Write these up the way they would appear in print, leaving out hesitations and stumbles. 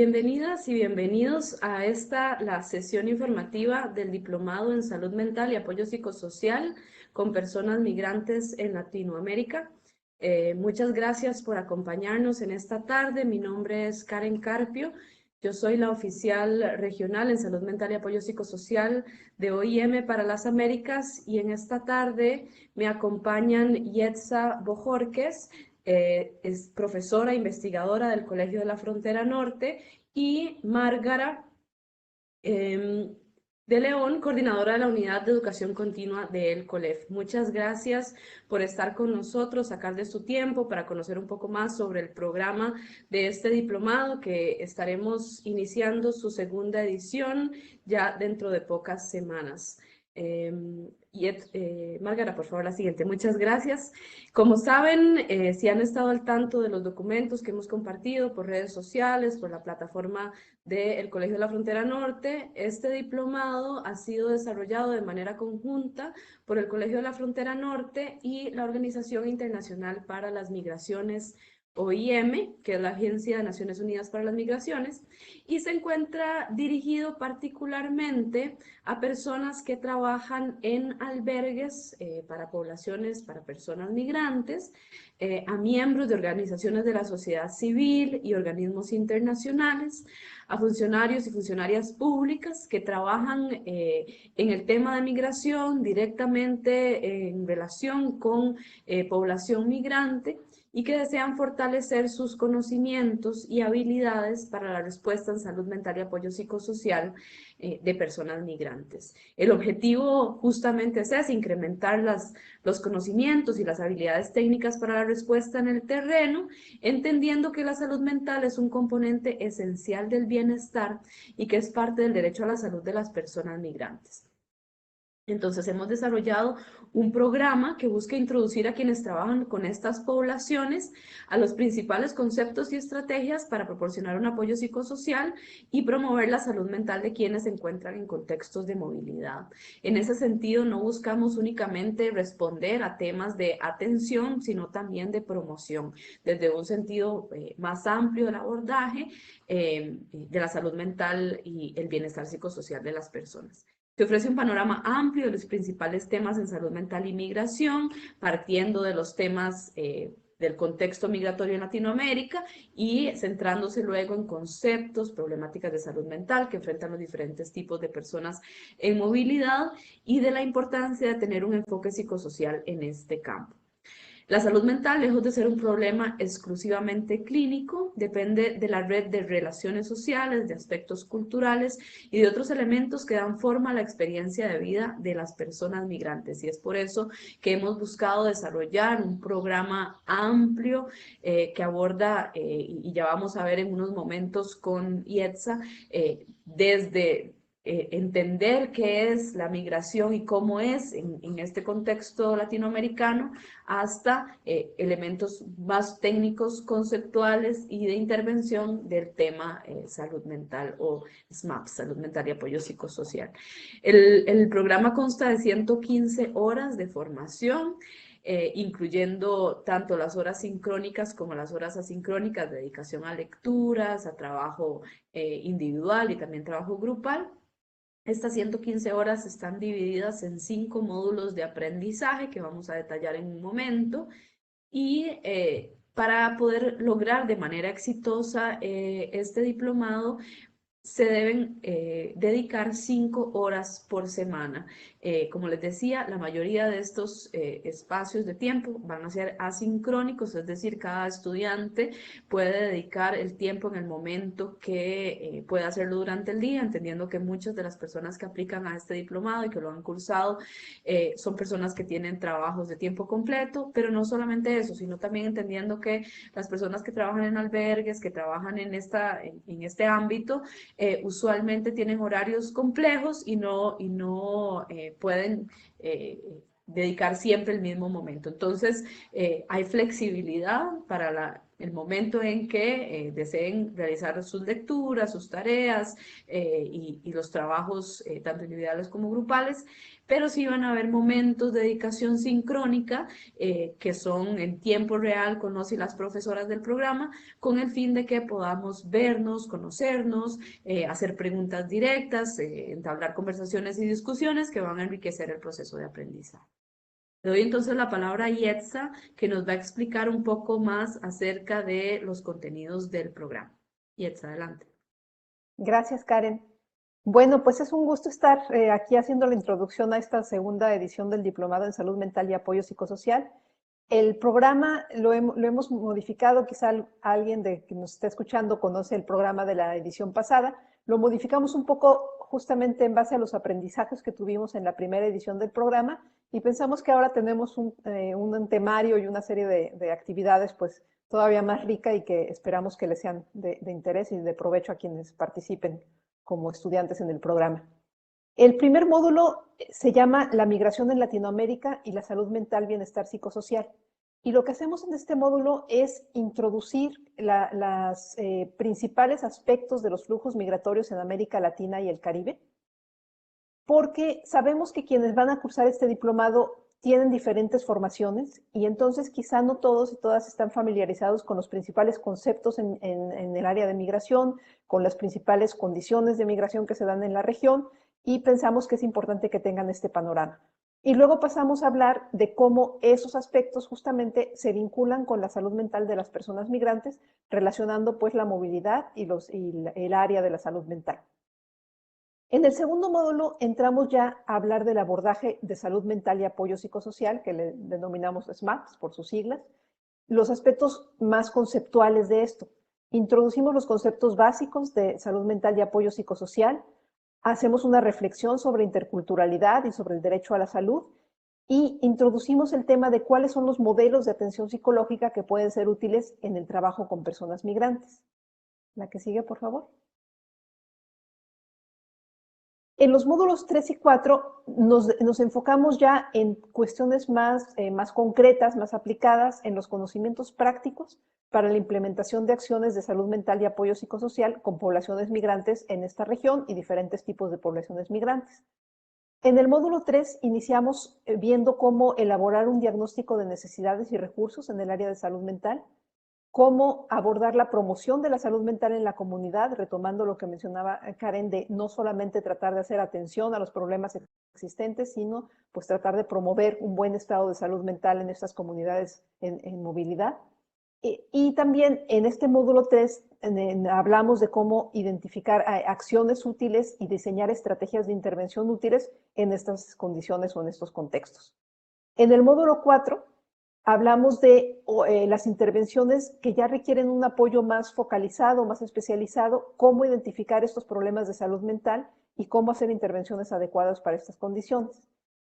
Bienvenidas y bienvenidos a la sesión informativa del Diplomado en Salud Mental y Apoyo Psicosocial con personas migrantes en Latinoamérica. Muchas gracias por acompañarnos en esta tarde. Mi nombre es Karen Carpio. Yo soy la oficial regional en Salud Mental y Apoyo Psicosocial de OIM para las Américas, y en esta tarde me acompañan Yetza Bojorquez, es profesora investigadora del Colegio de la Frontera Norte, y Márgara de León, coordinadora de la Unidad de Educación Continua del COLEF. Muchas gracias por estar con nosotros, sacar de su tiempo para conocer un poco más sobre el programa de este diplomado, que estaremos iniciando su segunda edición ya dentro de pocas semanas. Márgara, por favor, la siguiente. Muchas gracias. Como saben, si han estado al tanto de los documentos que hemos compartido por redes sociales, por la plataforma del Colegio de la Frontera Norte, este diplomado ha sido desarrollado de manera conjunta por el Colegio de la Frontera Norte y la Organización Internacional para las Migraciones, OIM, que es la Agencia de Naciones Unidas para las Migraciones, y se encuentra dirigido particularmente a personas que trabajan en albergues para poblaciones, para personas migrantes, a miembros de organizaciones de la sociedad civil y organismos internacionales, a funcionarios y funcionarias públicas que trabajan en el tema de migración directamente en relación con población migrante, y que desean fortalecer sus conocimientos y habilidades para la respuesta en salud mental y apoyo psicosocial de personas migrantes. El objetivo justamente es ese: incrementar los conocimientos y las habilidades técnicas para la respuesta en el terreno, entendiendo que la salud mental es un componente esencial del bienestar y que es parte del derecho a la salud de las personas migrantes. Entonces hemos desarrollado un programa que busca introducir a quienes trabajan con estas poblaciones a los principales conceptos y estrategias para proporcionar un apoyo psicosocial y promover la salud mental de quienes se encuentran en contextos de movilidad. En ese sentido, no buscamos únicamente responder a temas de atención, sino también de promoción, desde un sentido más amplio del abordaje de la salud mental y el bienestar psicosocial de las personas. Se ofrece un panorama amplio de los principales temas en salud mental y migración, partiendo de los temas del contexto migratorio en Latinoamérica y centrándose luego en conceptos, problemáticas de salud mental que enfrentan los diferentes tipos de personas en movilidad, y de la importancia de tener un enfoque psicosocial en este campo. La salud mental, lejos de ser un problema exclusivamente clínico, depende de la red de relaciones sociales, de aspectos culturales y de otros elementos que dan forma a la experiencia de vida de las personas migrantes. Y es por eso que hemos buscado desarrollar un programa amplio que aborda, y ya vamos a ver en unos momentos con Yetza, desde entender qué es la migración y cómo es en este contexto latinoamericano, hasta elementos más técnicos, conceptuales y de intervención del tema salud mental, o SMAP, salud mental y apoyo psicosocial. El programa consta de 115 horas de formación, incluyendo tanto las horas sincrónicas como las horas asincrónicas, de dedicación a lecturas, a trabajo individual y también trabajo grupal. Estas 115 horas están divididas en 5 módulos de aprendizaje que vamos a detallar en un momento, y para poder lograr de manera exitosa este diplomado se deben dedicar 5 horas por semana. Como les decía, la mayoría de estos espacios de tiempo van a ser asincrónicos, es decir, cada estudiante puede dedicar el tiempo en el momento que pueda hacerlo durante el día, entendiendo que muchas de las personas que aplican a este diplomado y que lo han cursado son personas que tienen trabajos de tiempo completo, pero no solamente eso, sino también entendiendo que las personas que trabajan en albergues, que trabajan en este ámbito, usualmente tienen horarios complejos y no pueden dedicar siempre el mismo momento. Entonces, hay flexibilidad el momento en que deseen realizar sus lecturas, sus tareas y los trabajos tanto individuales como grupales, pero sí van a haber momentos de dedicación sincrónica que son en tiempo real con los y las profesoras del programa, con el fin de que podamos vernos, conocernos, hacer preguntas directas, entablar conversaciones y discusiones que van a enriquecer el proceso de aprendizaje. Le doy entonces la palabra a Yetza, que nos va a explicar un poco más acerca de los contenidos del programa. Yetza, adelante. Gracias, Karen. Bueno, pues es un gusto estar aquí haciendo la introducción a esta segunda edición del Diplomado en Salud Mental y Apoyo Psicosocial. El programa lo hemos modificado, quizá alguien que nos está escuchando conoce el programa de la edición pasada, lo modificamos un poco justamente en base a los aprendizajes que tuvimos en la primera edición del programa y pensamos que ahora tenemos un temario y una serie de actividades pues todavía más rica y que esperamos que les sean de interés y de provecho a quienes participen como estudiantes en el programa. El primer módulo se llama La migración en Latinoamérica y la salud mental, bienestar psicosocial. Y lo que hacemos en este módulo es introducir los principales aspectos de los flujos migratorios en América Latina y el Caribe, porque sabemos que quienes van a cursar este diplomado tienen diferentes formaciones y entonces quizá no todos y todas están familiarizados con los principales conceptos en el área de migración, con las principales condiciones de migración que se dan en la región y pensamos que es importante que tengan este panorama. Y luego pasamos a hablar de cómo esos aspectos justamente se vinculan con la salud mental de las personas migrantes, relacionando pues la movilidad y el área de la salud mental. En el segundo módulo entramos ya a hablar del abordaje de salud mental y apoyo psicosocial, que le denominamos SMAPs por sus siglas, los aspectos más conceptuales de esto. Introducimos los conceptos básicos de salud mental y apoyo psicosocial, hacemos una reflexión sobre interculturalidad y sobre el derecho a la salud y introducimos el tema de cuáles son los modelos de atención psicológica que pueden ser útiles en el trabajo con personas migrantes. La que sigue, por favor. En los módulos 3 y 4 nos enfocamos ya en cuestiones más concretas, más aplicadas en los conocimientos prácticos para la implementación de acciones de salud mental y apoyo psicosocial con poblaciones migrantes en esta región y diferentes tipos de poblaciones migrantes. En el módulo 3 iniciamos viendo cómo elaborar un diagnóstico de necesidades y recursos en el área de salud mental, cómo abordar la promoción de la salud mental en la comunidad, retomando lo que mencionaba Karen, de no solamente tratar de hacer atención a los problemas existentes, sino pues tratar de promover un buen estado de salud mental en estas comunidades en movilidad. Y también en este módulo 3 hablamos de cómo identificar acciones útiles y diseñar estrategias de intervención útiles en estas condiciones o en estos contextos. En el módulo 4 hablamos de las intervenciones que ya requieren un apoyo más focalizado, más especializado, cómo identificar estos problemas de salud mental y cómo hacer intervenciones adecuadas para estas condiciones.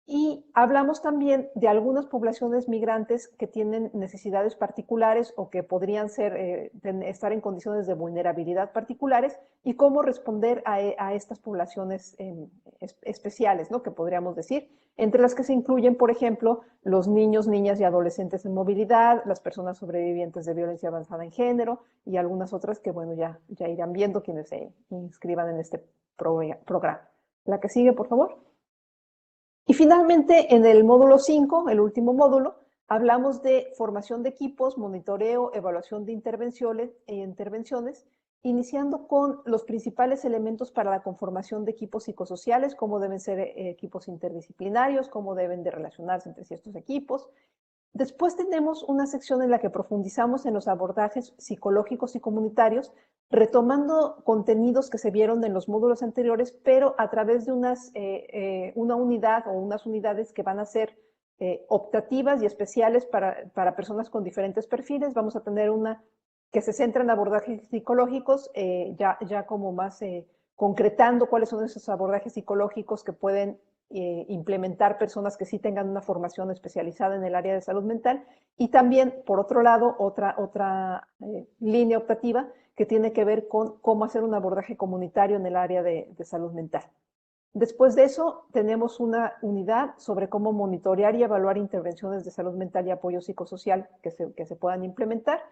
Y hablamos también de algunas poblaciones migrantes que tienen necesidades particulares o que podrían estar en condiciones de vulnerabilidad particulares y cómo responder a estas poblaciones especiales, ¿no? Que podríamos decir, entre las que se incluyen, por ejemplo, los niños, niñas y adolescentes en movilidad, las personas sobrevivientes de violencia avanzada en género y algunas otras que, bueno, ya irán viendo quienes se inscriban en este programa. La que sigue, por favor. Y finalmente, en el módulo 5, el último módulo, hablamos de formación de equipos, monitoreo, evaluación de intervenciones, iniciando con los principales elementos para la conformación de equipos psicosociales, cómo deben ser equipos interdisciplinarios, cómo deben de relacionarse entre estos equipos. Después tenemos una sección en la que profundizamos en los abordajes psicológicos y comunitarios, retomando contenidos que se vieron en los módulos anteriores, pero a través de una unidad o unas unidades que van a ser optativas y especiales para personas con diferentes perfiles. Vamos a tener una que se centra en abordajes psicológicos, ya como más concretando cuáles son esos abordajes psicológicos que pueden implementar personas que sí tengan una formación especializada en el área de salud mental y también, por otro lado, otra línea optativa que tiene que ver con cómo hacer un abordaje comunitario en el área de salud mental. Después de eso, tenemos una unidad sobre cómo monitorear y evaluar intervenciones de salud mental y apoyo psicosocial que se puedan implementar.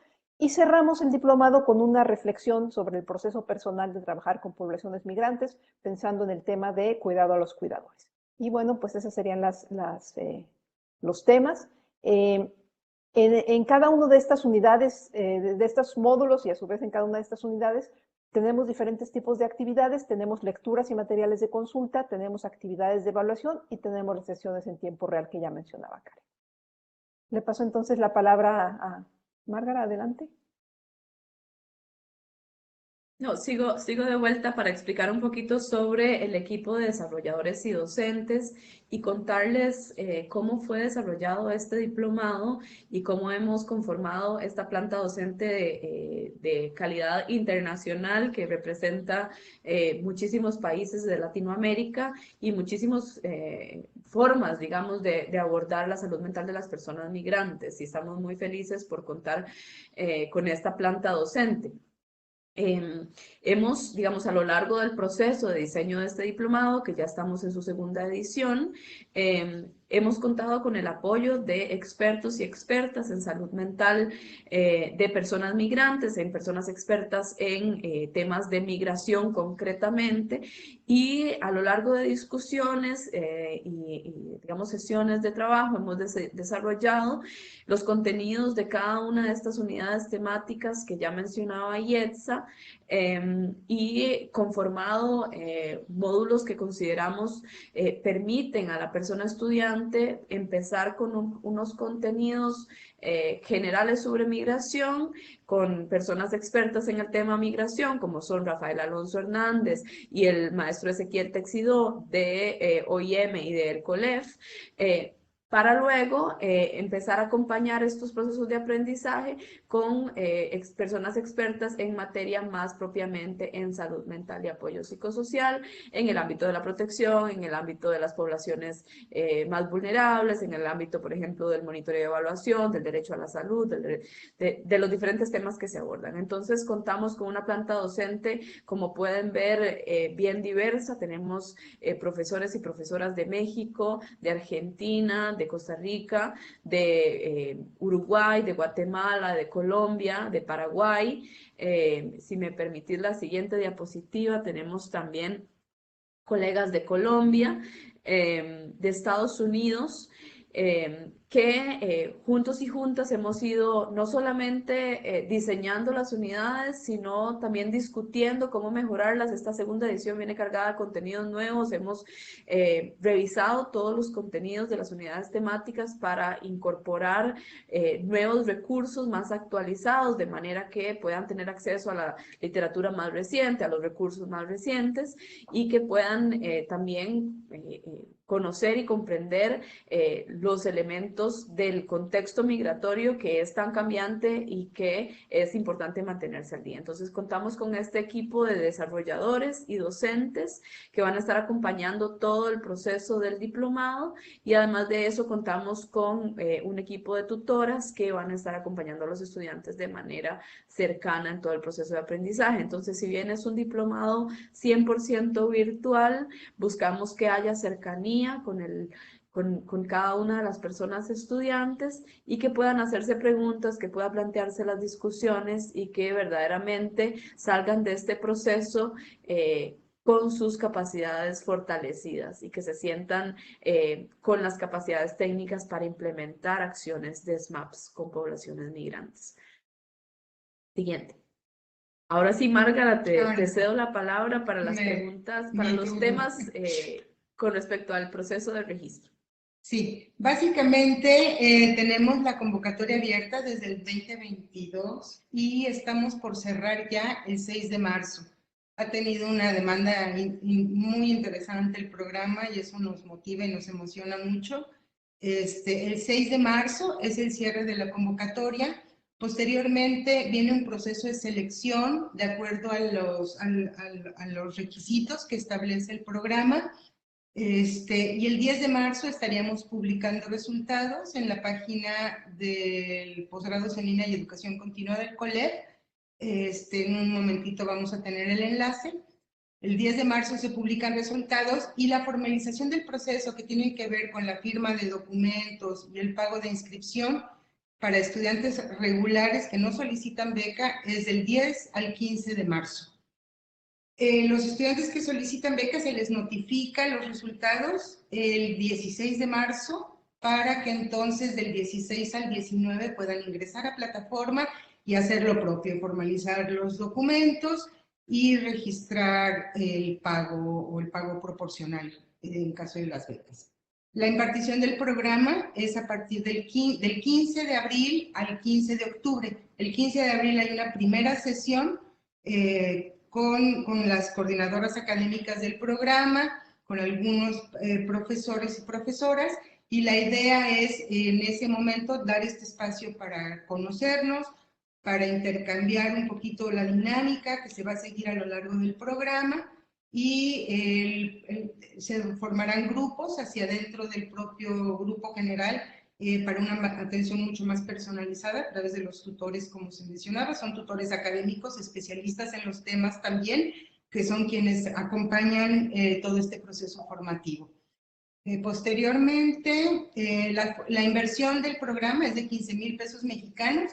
Y cerramos el diplomado con una reflexión sobre el proceso personal de trabajar con poblaciones migrantes, pensando en el tema de cuidado a los cuidadores. Y bueno, pues esos serían los temas. En cada una de estas unidades, de estos módulos y a su vez en cada una de estas unidades, tenemos diferentes tipos de actividades, tenemos lecturas y materiales de consulta, tenemos actividades de evaluación y tenemos las sesiones en tiempo real que ya mencionaba Karen. Le paso entonces la palabra a Márgara, adelante. No, sigo de vuelta para explicar un poquito sobre el equipo de desarrolladores y docentes y contarles cómo fue desarrollado este diplomado y cómo hemos conformado esta planta docente de calidad internacional que representa muchísimos países de Latinoamérica y muchísimas formas, digamos, de abordar la salud mental de las personas migrantes. Y estamos muy felices por contar con esta planta docente. Hemos, digamos, a lo largo del proceso de diseño de este diplomado, que ya estamos en su segunda edición, hemos contado con el apoyo de expertos y expertas en salud mental, de personas migrantes, en personas expertas en temas de migración concretamente, y a lo largo de discusiones digamos, sesiones de trabajo, hemos desarrollado los contenidos de cada una de estas unidades temáticas que ya mencionaba Yetza, y conformado módulos que consideramos permiten a la persona estudiante empezar con unos contenidos generales sobre migración, con personas expertas en el tema migración, como son Rafael Alonso Hernández y el maestro Ezequiel Texidó de OIM y de ERCOLEF, para luego empezar a acompañar estos procesos de aprendizaje con personas expertas en materia más propiamente en salud mental y apoyo psicosocial, en el ámbito de la protección, en el ámbito de las poblaciones más vulnerables, en el ámbito, por ejemplo, del monitoreo y evaluación, del derecho a la salud, de los diferentes temas que se abordan. Entonces, contamos con una planta docente, como pueden ver, bien diversa. Tenemos profesores y profesoras de México, de Argentina, de Costa Rica, de Uruguay, de Guatemala, de Colombia, de Paraguay. Si me permitís la siguiente diapositiva, tenemos también colegas de Colombia, de Estados Unidos, que juntos y juntas hemos ido no solamente diseñando las unidades, sino también discutiendo cómo mejorarlas. Esta segunda edición viene cargada de contenidos nuevos. Hemos revisado todos los contenidos de las unidades temáticas para incorporar nuevos recursos más actualizados, de manera que puedan tener acceso a la literatura más reciente, a los recursos más recientes, y que puedan también conocer y comprender los elementos del contexto migratorio, que es tan cambiante y que es importante mantenerse al día. Entonces, contamos con este equipo de desarrolladores y docentes que van a estar acompañando todo el proceso del diplomado, y además de eso contamos con un equipo de tutoras que van a estar acompañando a los estudiantes de manera cercana en todo el proceso de aprendizaje. Entonces, si bien es un diplomado 100% virtual, buscamos que haya cercanía con cada una de las personas estudiantes, y que puedan hacerse preguntas, que puedan plantearse las discusiones, y que verdaderamente salgan de este proceso con sus capacidades fortalecidas, y que se sientan con las capacidades técnicas para implementar acciones de SMAPs con poblaciones migrantes. Siguiente. Ahora sí, Márgara, te cedo la palabra para las preguntas, para los temas con respecto al proceso de registro. Sí, básicamente tenemos la convocatoria abierta desde el 2022 y estamos por cerrar ya el 6 de marzo. Ha tenido una demanda muy interesante el programa, y eso nos motiva y nos emociona mucho. El 6 de marzo es el cierre de la convocatoria. Posteriormente viene un proceso de selección de acuerdo a los requisitos que establece el programa. Y el 10 de marzo estaríamos publicando resultados en la página del Posgrados en Línea y Educación Continua del COLEF. En un momentito vamos a tener el enlace. El 10 de marzo se publican resultados, y la formalización del proceso, que tiene que ver con la firma de documentos y el pago de inscripción, para estudiantes regulares que no solicitan beca es del 10 al 15 de marzo. Los estudiantes que solicitan beca se les notifica los resultados el 16 de marzo para que entonces del 16 al 19 puedan ingresar a plataforma y hacer lo propio, formalizar los documentos y registrar el pago o el pago proporcional en caso de las becas. La impartición del programa es a partir del 15 de abril al 15 de octubre. El 15 de abril hay una primera sesión con las coordinadoras académicas del programa, con algunos profesores y profesoras, y la idea es en ese momento dar este espacio para conocernos, para intercambiar un poquito la dinámica que se va a seguir a lo largo del programa, y se formarán grupos hacia adentro del propio grupo general para una atención mucho más personalizada a través de los tutores, como se mencionaba. Son tutores académicos, especialistas en los temas también, que son quienes acompañan todo este proceso formativo. Posteriormente, la inversión del programa es de 15,000 pesos mexicanos,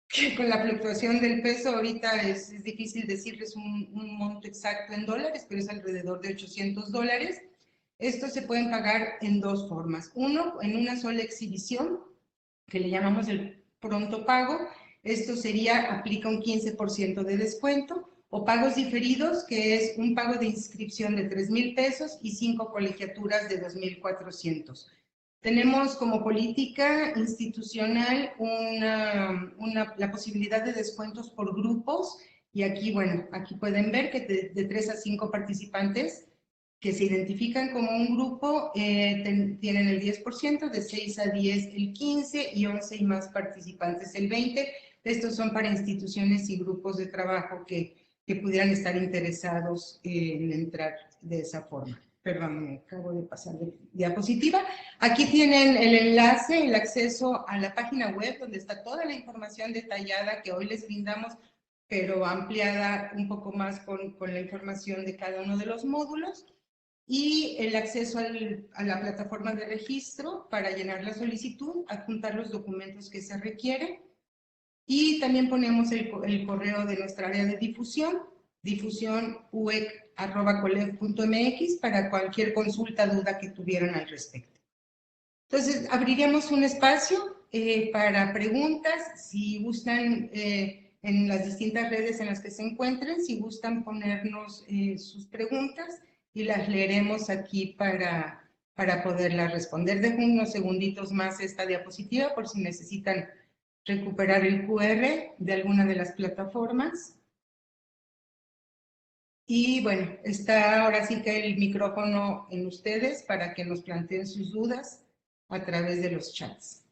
que con la fluctuación del peso ahorita es difícil decirles un monto exacto en dólares, pero es alrededor de $800. Estos se pueden pagar en dos formas. Uno, en una sola exhibición, que le llamamos el pronto pago. Esto aplica un 15% de descuento, o pagos diferidos, que es un pago de inscripción de 3,000 pesos y 5 colegiaturas de 2,400. Tenemos como política institucional la posibilidad de descuentos por grupos, y aquí, bueno, aquí pueden ver que de 3 a 5 participantes que se identifican como un grupo tienen el 10%, de 6 a 10 el 15% y 11 y más participantes el 20%. Estos son para instituciones y grupos de trabajo que pudieran estar interesados en entrar de esa forma. Perdón, me acabo de pasar de diapositiva. Aquí tienen el enlace, el acceso a la página web donde está toda la información detallada que hoy les brindamos, pero ampliada un poco más con la información de cada uno de los módulos, y el acceso a la plataforma de registro para llenar la solicitud, adjuntar los documentos que se requieren, y también ponemos el correo de nuestra área de difusión, difusionuec@colef.mx, para cualquier consulta, duda que tuvieran al respecto. Entonces, abriríamos un espacio para preguntas, si gustan, en las distintas redes en las que se encuentren, si gustan ponernos sus preguntas, y las leeremos aquí para poderlas responder. Dejo unos segunditos más esta diapositiva por si necesitan recuperar el QR de alguna de las plataformas. Y bueno, está ahora sí que el micrófono en ustedes para que nos planteen sus dudas a través de los chats.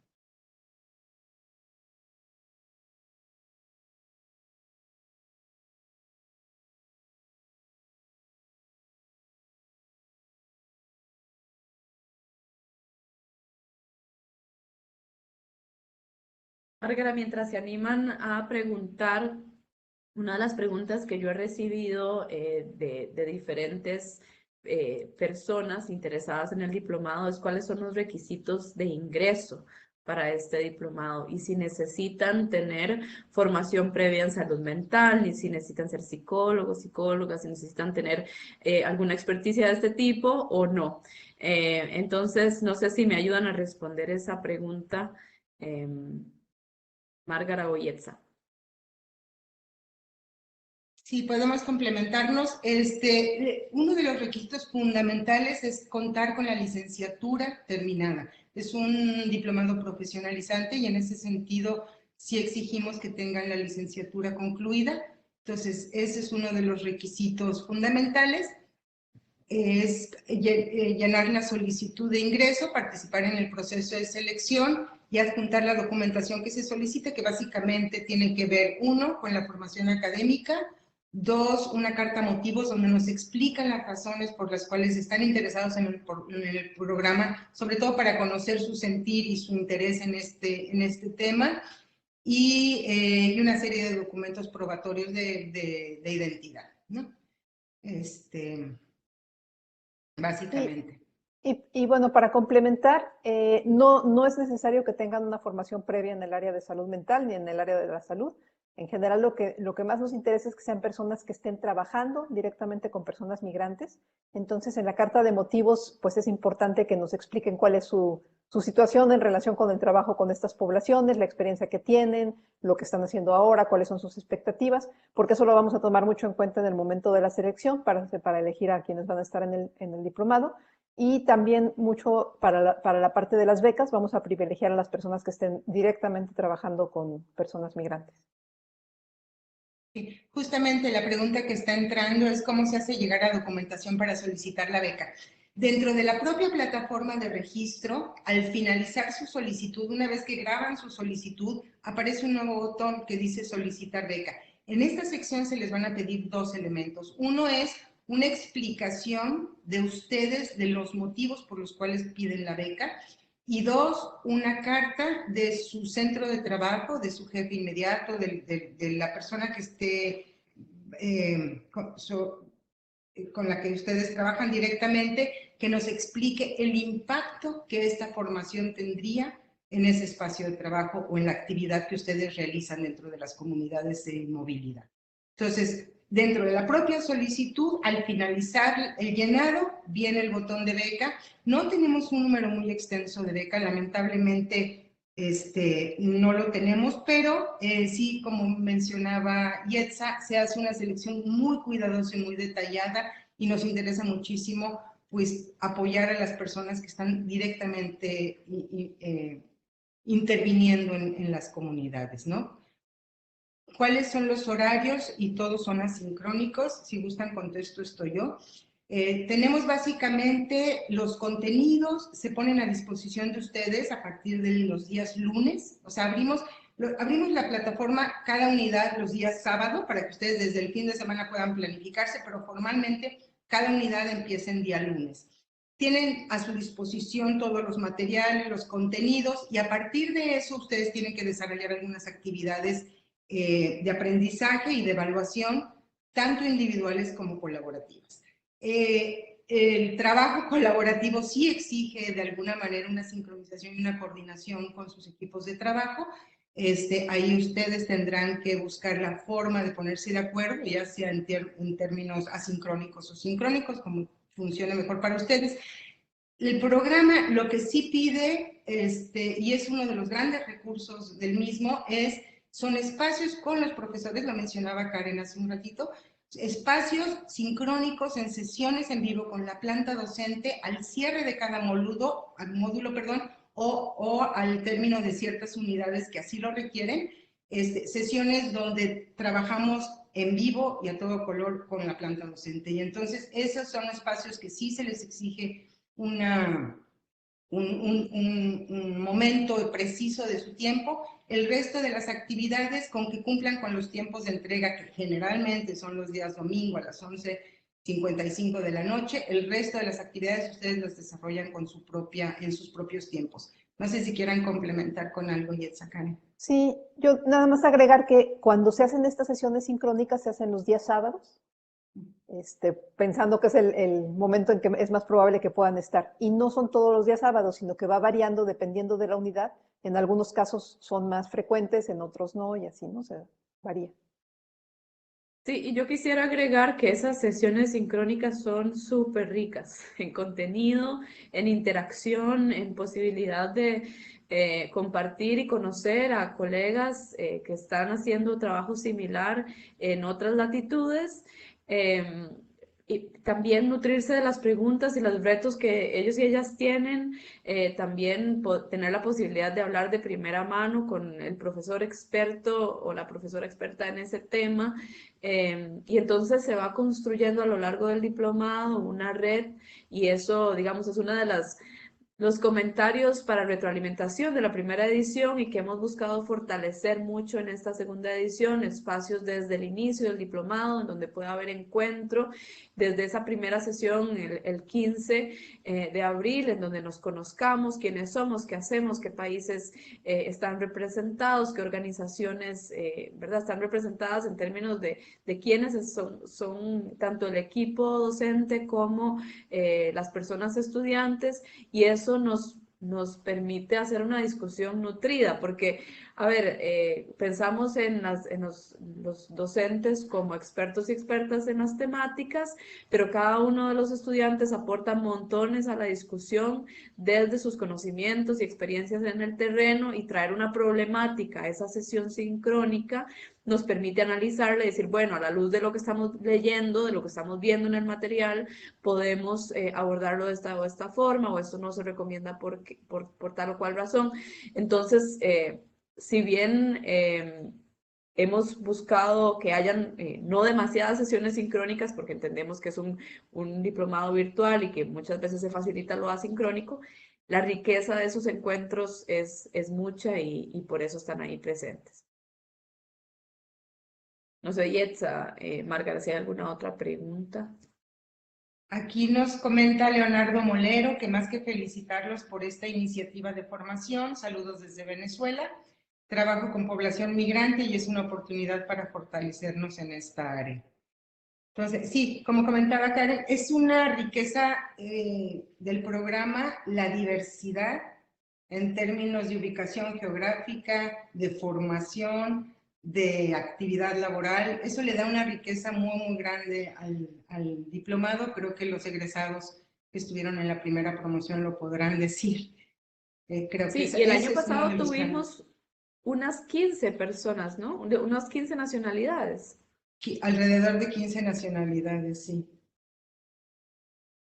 Márgara, mientras se animan a preguntar, una de las preguntas que yo he recibido de diferentes personas interesadas en el diplomado es cuáles son los requisitos de ingreso para este diplomado, y si necesitan tener formación previa en salud mental, ni si necesitan ser psicólogos, psicólogas, si necesitan tener alguna experticia de este tipo o no. Entonces, no sé si me ayudan a responder esa pregunta, Márgara o Yetza. Sí, podemos complementarnos. Uno de los requisitos fundamentales es contar con la licenciatura terminada. Es un diplomado profesionalizante, y en ese sentido sí exigimos que tengan la licenciatura concluida. Entonces, ese es uno de los requisitos fundamentales. Es llenar la solicitud de ingreso, participar en el proceso de selección y adjuntar la documentación que se solicite, que básicamente tiene que ver, uno, con la formación académica; dos, una carta motivos donde nos explican las razones por las cuales están interesados en el programa, sobre todo para conocer su sentir y su interés en este tema, y una serie de documentos probatorios de identidad, ¿no? Básicamente. Y bueno, para complementar, no es necesario que tengan una formación previa en el área de salud mental ni en el área de la salud. En general, lo que más nos interesa es que sean personas que estén trabajando directamente con personas migrantes. Entonces, en la carta de motivos, pues es importante que nos expliquen cuál es su situación en relación con el trabajo con estas poblaciones, la experiencia que tienen, lo que están haciendo ahora, cuáles son sus expectativas, porque eso lo vamos a tomar mucho en cuenta en el momento de la selección para elegir a quienes van a estar en el diplomado. Y también mucho para la parte de las becas, vamos a privilegiar a las personas que estén directamente trabajando con personas migrantes. Justamente la pregunta que está entrando es cómo se hace llegar a documentación para solicitar la beca. Dentro de la propia plataforma de registro, al finalizar su solicitud, una vez que graban su solicitud, aparece un nuevo botón que dice solicitar beca. En esta sección se les van a pedir dos elementos. Uno es una explicación de ustedes de los motivos por los cuales piden la beca. Y dos, una carta de su centro de trabajo, de su jefe inmediato, de la persona que esté con la que ustedes trabajan directamente, que nos explique el impacto que esta formación tendría en ese espacio de trabajo o en la actividad que ustedes realizan dentro de las comunidades de movilidad. Entonces, dentro de la propia solicitud, al finalizar el llenado, viene el botón de beca. No tenemos un número muy extenso de beca, lamentablemente no lo tenemos, pero sí, como mencionaba Yetza, se hace una selección muy cuidadosa y muy detallada y nos interesa muchísimo pues apoyar a las personas que están directamente interviniendo en las comunidades, ¿no? ¿Cuáles son los horarios? Y todos son asincrónicos. Si gustan, contesto esto yo. Tenemos básicamente los contenidos, se ponen a disposición de ustedes a partir de los días lunes. O sea, abrimos la plataforma cada unidad los días sábado para que ustedes desde el fin de semana puedan planificarse, pero formalmente cada unidad empieza en día lunes. Tienen a su disposición todos los materiales, los contenidos, y a partir de eso ustedes tienen que desarrollar algunas actividades de aprendizaje y de evaluación, tanto individuales como colaborativas. El trabajo colaborativo sí exige de alguna manera una sincronización y una coordinación con sus equipos de trabajo. Ahí ustedes tendrán que buscar la forma de ponerse de acuerdo, ya sea en términos asincrónicos o sincrónicos, como funcione mejor para ustedes. El programa lo que sí pide, y es uno de los grandes recursos del mismo, son espacios con los profesores, lo mencionaba Karen hace un ratito, espacios sincrónicos en sesiones en vivo con la planta docente al cierre de cada módulo, o al término de ciertas unidades que así lo requieren, sesiones donde trabajamos en vivo y a todo color con la planta docente. Y entonces esos son espacios que sí se les exige un momento preciso de su tiempo. El resto de las actividades, con que cumplan con los tiempos de entrega, que generalmente son los días domingo a las 11:55 de la noche, el resto de las actividades ustedes las desarrollan en sus propios tiempos. No sé si quieran complementar con algo, Yetza, Karen. Sí, yo nada más agregar que cuando se hacen estas sesiones sincrónicas se hacen los días sábados, pensando que es el momento en que es más probable que puedan estar. Y no son todos los días sábados, sino que va variando dependiendo de la unidad. En algunos casos son más frecuentes, en otros no, y así, ¿no? O sea, varía. Sí, y yo quisiera agregar que esas sesiones sincrónicas son súper ricas en contenido, en interacción, en posibilidad de compartir y conocer a colegas que están haciendo trabajo similar en otras latitudes. Y también nutrirse de las preguntas y los retos que ellos y ellas tienen, también tener la posibilidad de hablar de primera mano con el profesor experto o la profesora experta en ese tema. Y entonces se va construyendo a lo largo del diplomado una red, y eso, digamos, es una de los comentarios para retroalimentación de la primera edición y que hemos buscado fortalecer mucho en esta segunda edición, espacios desde el inicio del diplomado, en donde pueda haber encuentro, desde esa primera sesión, el 15 de abril, en donde nos conozcamos, quiénes somos, qué hacemos, qué países están representados, qué organizaciones ¿verdad? Están representadas en términos de quiénes son tanto el equipo docente como las personas estudiantes, y eso nos permite hacer una discusión nutrida, porque, a ver, pensamos en los docentes como expertos y expertas en las temáticas, pero cada uno de los estudiantes aporta montones a la discusión desde sus conocimientos y experiencias en el terreno, y traer una problemática a esa sesión sincrónica nos permite analizarla y decir, bueno, a la luz de lo que estamos leyendo, de lo que estamos viendo en el material, podemos abordarlo de esta o esta forma, o esto no se recomienda por tal o cual razón. Entonces, si bien hemos buscado que hayan no demasiadas sesiones sincrónicas, porque entendemos que es un diplomado virtual y que muchas veces se facilita lo asincrónico, la riqueza de esos encuentros es mucha, y por eso están ahí presentes. No sé, Yetza, Margarita, si hay alguna otra pregunta. Aquí nos comenta Leonardo Molero que más que felicitarlos por esta iniciativa de formación, saludos desde Venezuela, trabajo con población migrante y es una oportunidad para fortalecernos en esta área. Entonces, sí, como comentaba Karen, es una riqueza del programa la diversidad en términos de ubicación geográfica, de formación, de actividad laboral. Eso le da una riqueza muy, muy grande al diplomado. Creo que los egresados que estuvieron en la primera promoción lo podrán decir. Creo Sí, que y el ese año es uno de pasado los grandes. tuvimos unas 15 personas, ¿no? De unas 15 nacionalidades. Alrededor de 15 nacionalidades, sí.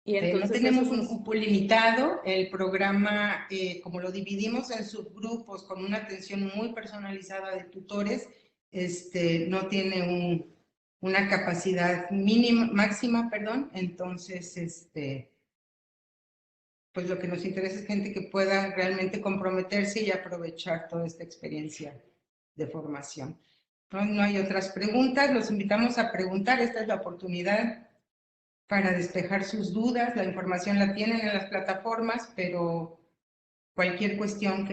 Y No entonces eso tenemos un nos... cupo limitado, el programa, como lo dividimos en subgrupos con una atención muy personalizada de tutores, no tiene una capacidad mínima, máxima, perdón, entonces, pues lo que nos interesa es gente que pueda realmente comprometerse y aprovechar toda esta experiencia de formación. No hay otras preguntas, los invitamos a preguntar, esta es la oportunidad para despejar sus dudas. La información la tienen en las plataformas, pero cualquier cuestión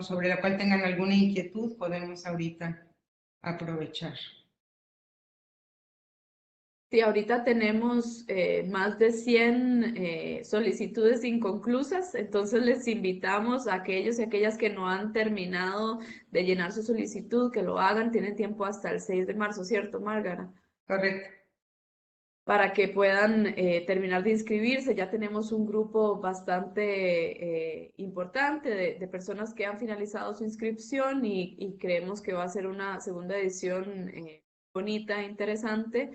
sobre la cual tengan alguna inquietud podemos ahorita aprovechar. Sí, ahorita tenemos más de 100 solicitudes inconclusas, entonces les invitamos a aquellos y aquellas que no han terminado de llenar su solicitud, que lo hagan. Tienen tiempo hasta el 6 de marzo, ¿cierto, Márgara? Correcto. Para que puedan terminar de inscribirse. Ya tenemos un grupo bastante importante de personas que han finalizado su inscripción, y creemos que va a ser una segunda edición bonita, interesante,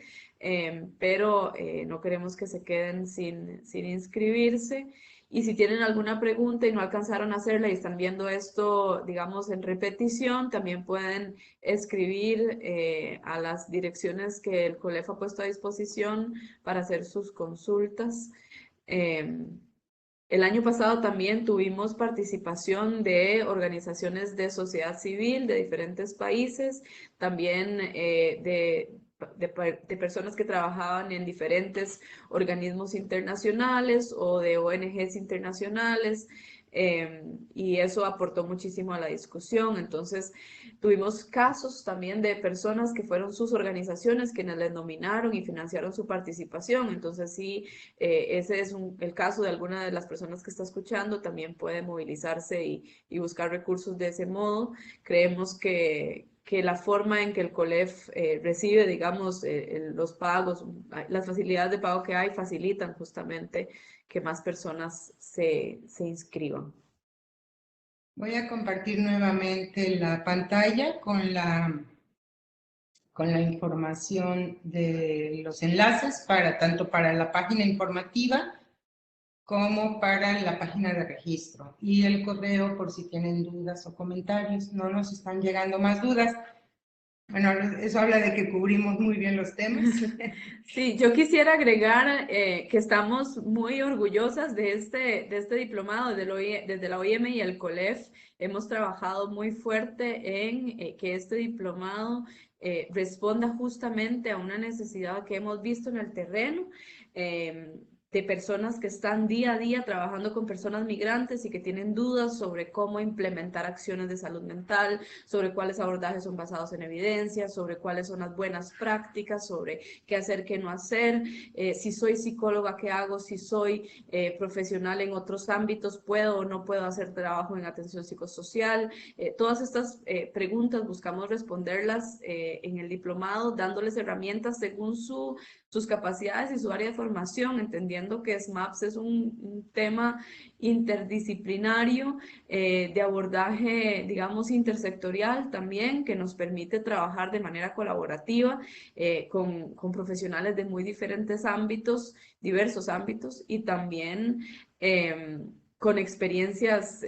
pero no queremos que se queden sin inscribirse. Y si tienen alguna pregunta y no alcanzaron a hacerla y están viendo esto, digamos, en repetición, también pueden escribir a las direcciones que el COLEF ha puesto a disposición para hacer sus consultas. El año pasado también tuvimos participación de organizaciones de sociedad civil de diferentes países, también de personas que trabajaban en diferentes organismos internacionales o de ONGs internacionales, y eso aportó muchísimo a la discusión. Entonces, tuvimos casos también de personas que fueron sus organizaciones quienes les nominaron y financiaron su participación. Entonces, sí, ese es el caso de alguna de las personas que está escuchando, también puede movilizarse y buscar recursos de ese modo. Creemos que la forma en que el COLEF recibe, digamos, los pagos, las facilidades de pago que hay, facilitan justamente que más personas se inscriban. Voy a compartir nuevamente la pantalla con la información de los enlaces tanto para la página informativa como para la página de registro, y el correo por si tienen dudas o comentarios. No nos están llegando más dudas. Bueno, eso habla de que cubrimos muy bien los temas. Sí, yo quisiera agregar que estamos muy orgullosas de este diplomado desde la OIM y el COLEF. Hemos trabajado muy fuerte en que este diplomado responda justamente a una necesidad que hemos visto en el terreno. De personas que están día a día trabajando con personas migrantes y que tienen dudas sobre cómo implementar acciones de salud mental, sobre cuáles abordajes son basados en evidencia, sobre cuáles son las buenas prácticas, sobre qué hacer, qué no hacer, si soy psicóloga, qué hago, si soy profesional en otros ámbitos, puedo o no puedo hacer trabajo en atención psicosocial. Todas estas preguntas buscamos responderlas en el diplomado, dándoles herramientas según sus capacidades y su área de formación, entendiendo que SMAPS es un tema interdisciplinario de abordaje, digamos, intersectorial también, que nos permite trabajar de manera colaborativa con profesionales de muy diferentes ámbitos, diversos ámbitos, y también con experiencias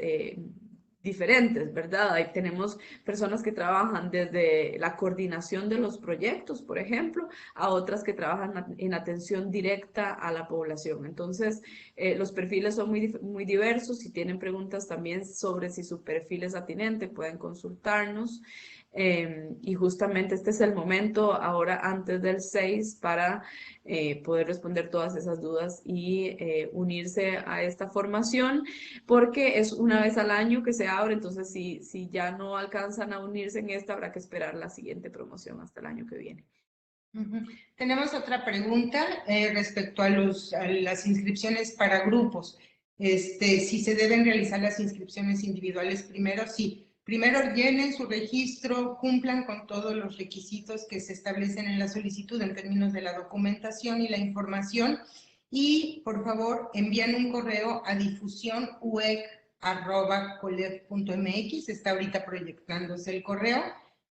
diferentes, ¿verdad? Ahí tenemos personas que trabajan desde la coordinación de los proyectos, por ejemplo, a otras que trabajan en atención directa a la población. Entonces, los perfiles son muy diversos. Si tienen preguntas también sobre si su perfil es atinente, pueden consultarnos. Y justamente este es el momento ahora antes del 6 para poder responder todas esas dudas y unirse a esta formación, porque es una vez al año que se abre. Entonces si ya no alcanzan a unirse en esta, habrá que esperar la siguiente promoción hasta el año que viene. Tenemos otra pregunta respecto a las inscripciones para grupos. Si se deben realizar las inscripciones individuales primero, sí. Primero llenen su registro, cumplan con todos los requisitos que se establecen en la solicitud en términos de la documentación y la información, y por favor envíen un correo a difusionuec@colef.mx. Está ahorita proyectándose el correo,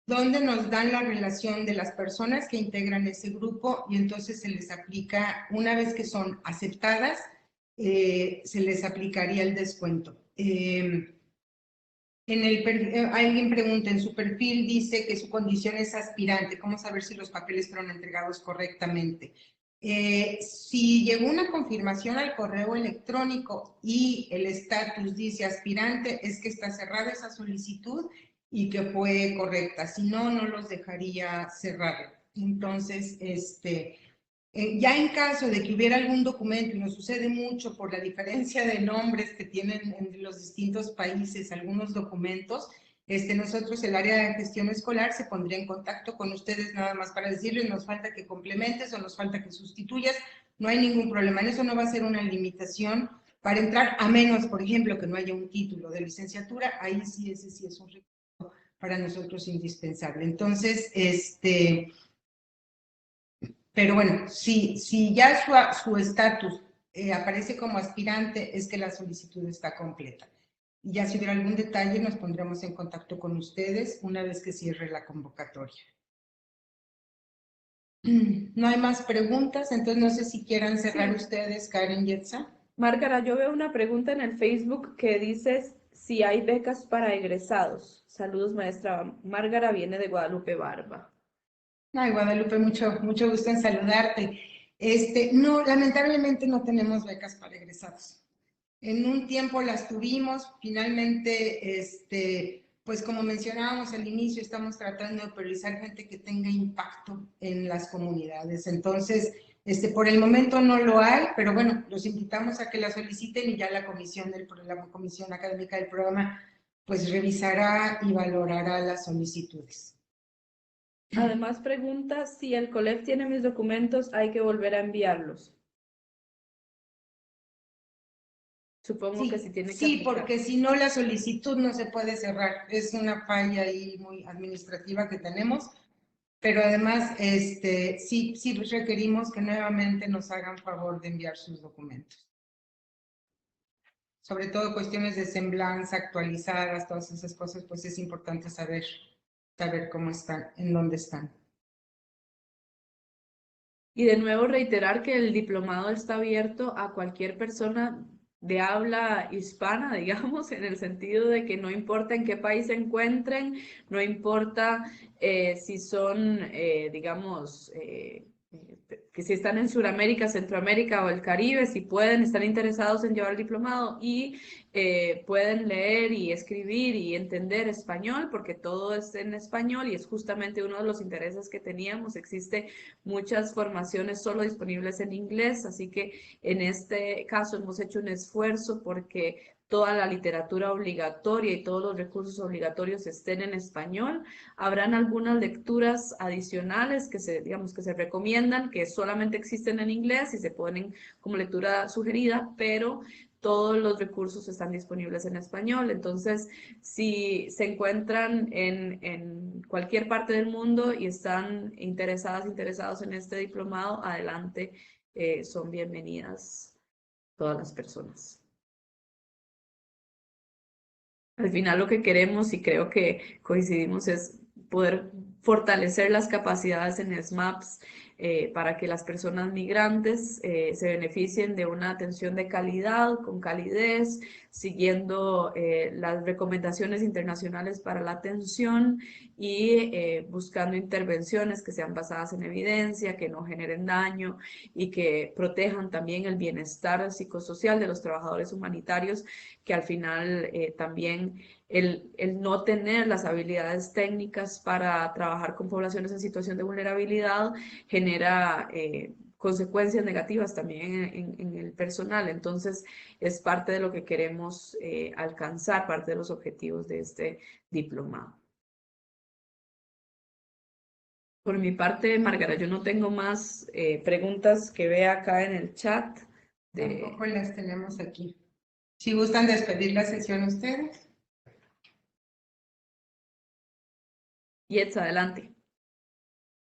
donde nos dan la relación de las personas que integran ese grupo, y entonces se les aplica, una vez que son aceptadas, se les aplicaría el descuento. Alguien pregunta, en su perfil dice que su condición es aspirante, ¿cómo saber si los papeles fueron entregados correctamente? Si llegó una confirmación al correo electrónico y el estatus dice aspirante, es que está cerrada esa solicitud y que fue correcta. Si no, no los dejaría cerrar. Entonces, ya en caso de que hubiera algún documento, y nos sucede mucho por la diferencia de nombres que tienen en los distintos países algunos documentos, nosotros, el área de gestión escolar, se pondría en contacto con ustedes nada más para decirles, nos falta que complementes o nos falta que sustituyas. No hay ningún problema, en eso no va a ser una limitación para entrar, a menos, por ejemplo, que no haya un título de licenciatura. Ahí sí, ese sí es un requisito para nosotros indispensable. Entonces, pero bueno, si ya su estatus aparece como aspirante, es que la solicitud está completa. Y ya si hubiera algún detalle, nos pondremos en contacto con ustedes una vez que cierre la convocatoria. No hay más preguntas, entonces no sé si quieran cerrar ustedes, Karen y Yetza. Márgara, yo veo una pregunta en el Facebook que dice si hay becas para egresados. Saludos, maestra. Márgara viene de Guadalupe Barba. Ay, Guadalupe, mucho gusto en saludarte. No, lamentablemente no tenemos becas para egresados. En un tiempo las tuvimos, finalmente, pues como mencionábamos al inicio, estamos tratando de priorizar gente que tenga impacto en las comunidades. Entonces, por el momento no lo hay, pero bueno, los invitamos a que la soliciten, y ya la comisión académica del programa pues revisará y valorará las solicitudes. Además pregunta si el COLEF tiene mis documentos, hay que volver a enviarlos. Supongo que sí tiene que Sí, aplicar. porque si no la solicitud no se puede cerrar. Es una falla ahí muy administrativa que tenemos, pero además sí requerimos que nuevamente nos hagan favor de enviar sus documentos. Sobre todo cuestiones de semblanza actualizadas, todas esas cosas, pues es importante saber cómo están, en dónde están. Y de nuevo reiterar que el diplomado está abierto a cualquier persona de habla hispana, digamos, en el sentido de que no importa en qué país se encuentren, no importa si son, digamos, que si están en Sudamérica, Centroamérica o el Caribe, si pueden, están interesados en llevar el diplomado y pueden leer y escribir y entender español, porque todo es en español y es justamente uno de los intereses que teníamos. Existe muchas formaciones solo disponibles en inglés, así que en este caso hemos hecho un esfuerzo porque toda la literatura obligatoria y todos los recursos obligatorios estén en español. Habrán algunas lecturas adicionales que digamos, que se recomiendan, que solamente existen en inglés y se ponen como lectura sugerida, pero todos los recursos están disponibles en español. Entonces, si se encuentran en cualquier parte del mundo y están interesados en este diplomado, adelante, son bienvenidas todas las personas. Al final lo que queremos, y creo que coincidimos, es poder fortalecer las capacidades en SMAPS para que las personas migrantes se beneficien de una atención de calidad, con calidez, siguiendo las recomendaciones internacionales para la atención y buscando intervenciones que sean basadas en evidencia, que no generen daño y que protejan también el bienestar psicosocial de los trabajadores humanitarios, que al final también el no tener las habilidades técnicas para trabajar con poblaciones en situación de vulnerabilidad genera consecuencias negativas también en el personal. Entonces, es parte de lo que queremos alcanzar, parte de los objetivos de este diplomado. Por mi parte, Margarita, yo no tengo más preguntas que vea acá en el chat. Tampoco las tenemos aquí. Si gustan despedir la sesión ustedes. Yetz, adelante.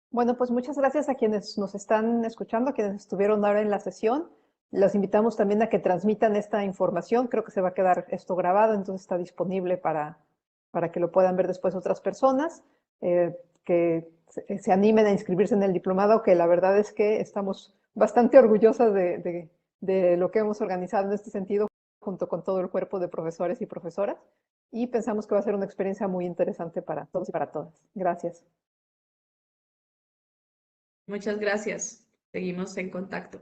Bueno, pues muchas gracias a quienes nos están escuchando, a quienes estuvieron ahora en la sesión. Los invitamos también a que transmitan esta información. Creo que se va a quedar esto grabado, entonces está disponible para que lo puedan ver después otras personas, que se animen a inscribirse en el diplomado, que la verdad es que estamos bastante orgullosas de lo que hemos organizado en este sentido, junto con todo el cuerpo de profesores y profesoras, y pensamos que va a ser una experiencia muy interesante para todos y para todas. Gracias. Muchas gracias. Seguimos en contacto.